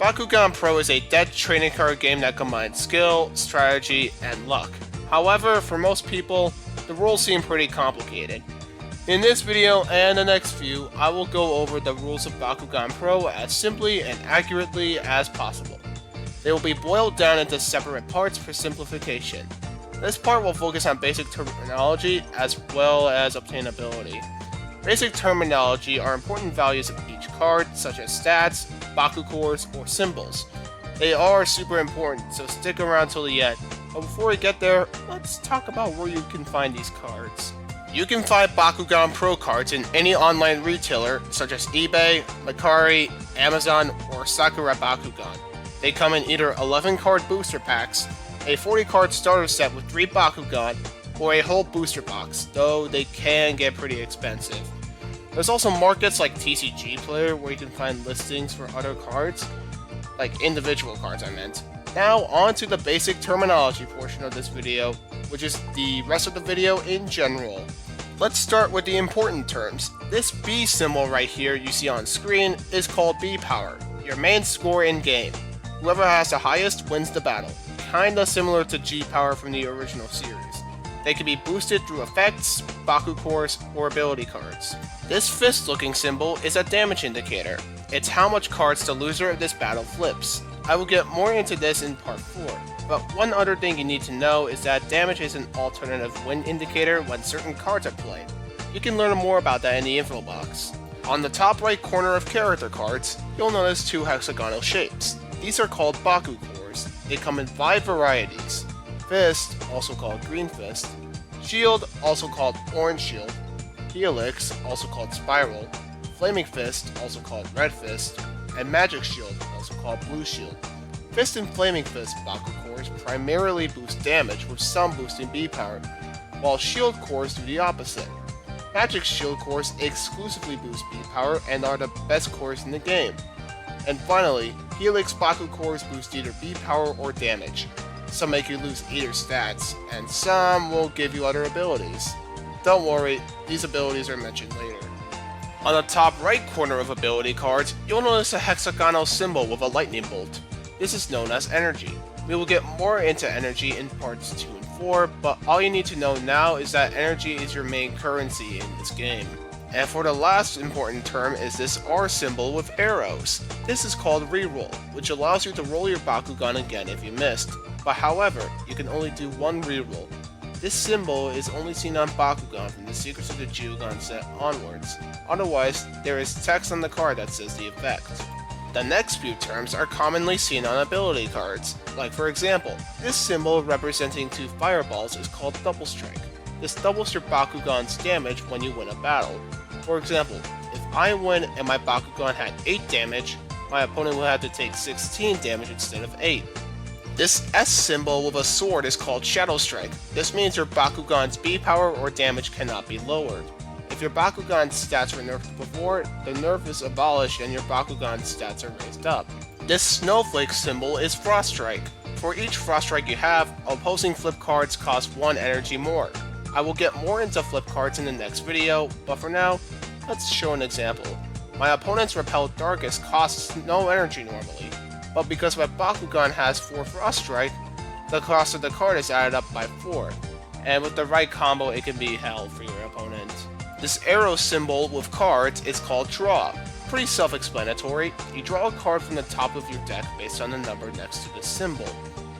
Bakugan Pro is a deck trading card game that combines skill, strategy, and luck. However, for most people, the rules seem pretty complicated. In this video and the next few, I will go over the rules of Bakugan Pro as simply and accurately as possible. They will be boiled down into separate parts for simplification. This part will focus on basic terminology as well as obtainability. Basic terminology are important values of each card, such as stats, Baku cores, or symbols. They are super important, so stick around till the end. But before we get there, let's talk about where you can find these cards. You can find Bakugan Pro cards in any online retailer, such as eBay, Mercari, Amazon, or Sakura Bakugan. They come in either 11 card booster packs, a 40 card starter set with 3 Bakugan, or a whole booster box, though they can get pretty expensive. There's also markets like TCG Player where you can find listings for other cards, like individual cards I meant. Now on to the basic terminology portion of this video, which is the rest of the video in general. Let's start with the important terms. This B symbol right here you see on screen is called B power, your main score in game. Whoever has the highest wins the battle, kinda similar to G power from the original series. They can be boosted through effects, Baku cores, or ability cards. This fist looking symbol is a damage indicator. It's how much cards the loser of this battle flips. I will get more into this in part 4, but one other thing you need to know is that damage is an alternative win indicator when certain cards are played. You can learn more about that in the info box. On the top right corner of character cards, you'll notice 2 hexagonal shapes. These are called Baku cores. They come in 5 varieties. Fist, also called Green Fist, Shield, also called Orange Shield, Helix, also called Spiral, Flaming Fist, also called Red Fist, and Magic Shield, also called Blue Shield. Fist and Flaming Fist Baku cores primarily boost damage with some boosting B power, while Shield cores do the opposite. Magic Shield cores exclusively boost B power and are the best cores in the game. And finally, Helix Baku cores boost either B power or damage. Some make you lose either stats, and some will give you other abilities. Don't worry, these abilities are mentioned later. On the top right corner of ability cards, you'll notice a hexagonal symbol with a lightning bolt. This is known as energy. We will get more into energy in parts 2 and 4, but all you need to know now is that energy is your main currency in this game. And for the last important term is this R symbol with arrows. This is called reroll, which allows you to roll your Bakugan again if you missed. But however, you can only do one reroll. This symbol is only seen on Bakugan from the Secrets of the Jugan set onwards. Otherwise, there is text on the card that says the effect. The next few terms are commonly seen on ability cards. Like for example, this symbol representing 2 fireballs is called Double Strike. This doubles your Bakugan's damage when you win a battle. For example, if I win and my Bakugan had 8 damage, my opponent will have to take 16 damage instead of 8. This S symbol with a sword is called Shadow Strike. This means your Bakugan's B power or damage cannot be lowered. If your Bakugan's stats were nerfed before, the nerf is abolished and your Bakugan's stats are raised up. This snowflake symbol is Frost Strike. For each Frost Strike you have, opposing flip cards cost 1 energy more. I will get more into flip cards in the next video, but for now, let's show an example. My opponent's Repel Darkest costs no energy normally, but because my Bakugan has 4 Frost Strike, the cost of the card is added up by 4, and with the right combo it can be hell for your opponent. This arrow symbol with cards is called Draw. Pretty self-explanatory. You draw a card from the top of your deck based on the number next to the symbol.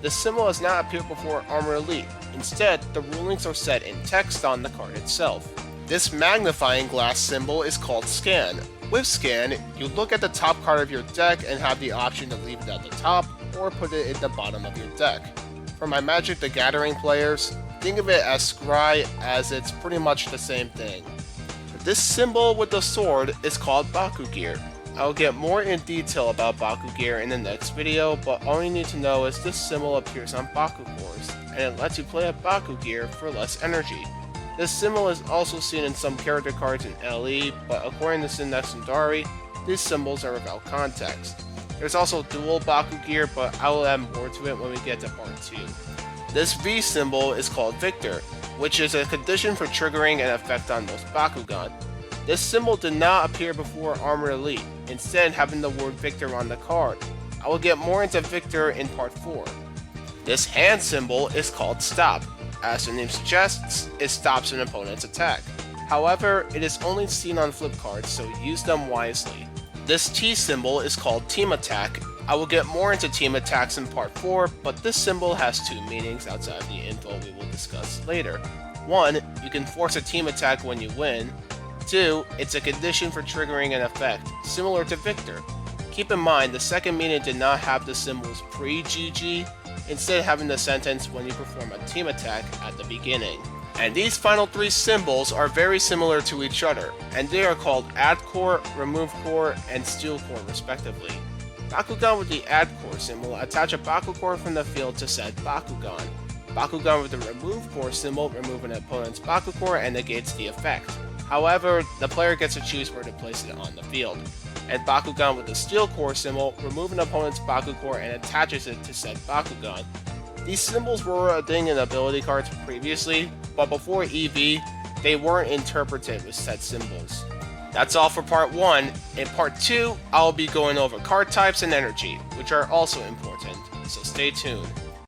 This symbol has not appeared before Armor Elite. Instead, the rulings are set in text on the card itself. This magnifying glass symbol is called Scan. With Scan, you look at the top card of your deck and have the option to leave it at the top or put it at the bottom of your deck. For my Magic the Gathering players, think of it as Scry, as it's pretty much the same thing. This symbol with the sword is called Baku Gear. I will get more in detail about Baku Gear in the next video, but all you need to know is this symbol appears on Baku cores, and it lets you play a Baku Gear for less energy. This symbol is also seen in some character cards in LE, but according to Syndex and Dari, these symbols are without context. There's also dual Baku Gear, but I will add more to it when we get to part 2. This V symbol is called Victor, which is a condition for triggering an effect on most Bakugan. This symbol did not appear before Armor Elite, instead having the word Victor on the card. I will get more into Victor in part 4. This hand symbol is called Stop. As the name suggests, it stops an opponent's attack. However, it is only seen on flip cards, so use them wisely. This T symbol is called Team Attack. I will get more into team attacks in part 4, but this symbol has 2 meanings outside of the info we will discuss later. 1. You can force a team attack when you win. 2. It's a condition for triggering an effect, similar to Victor. Keep in mind, the second meaning did not have the symbols pre-GG, instead having the sentence when you perform a team attack at the beginning. And these final 3 symbols are very similar to each other, and they are called Add Core, Remove Core, and Steal Core respectively. Bakugan with the Add Core symbol, attach a Bakugan from the field to said Bakugan. Bakugan with the Remove Core symbol, remove an opponent's Bakugan and negates the effect. However, the player gets to choose where to place it on the field. And Bakugan with the Steal Core symbol, remove an opponent's Bakugan and attaches it to said Bakugan. These symbols were a thing in ability cards previously, but before EV, they weren't interpreted with said symbols. That's all for part 1. In part 2, I'll be going over card types and energy, which are also important, so stay tuned.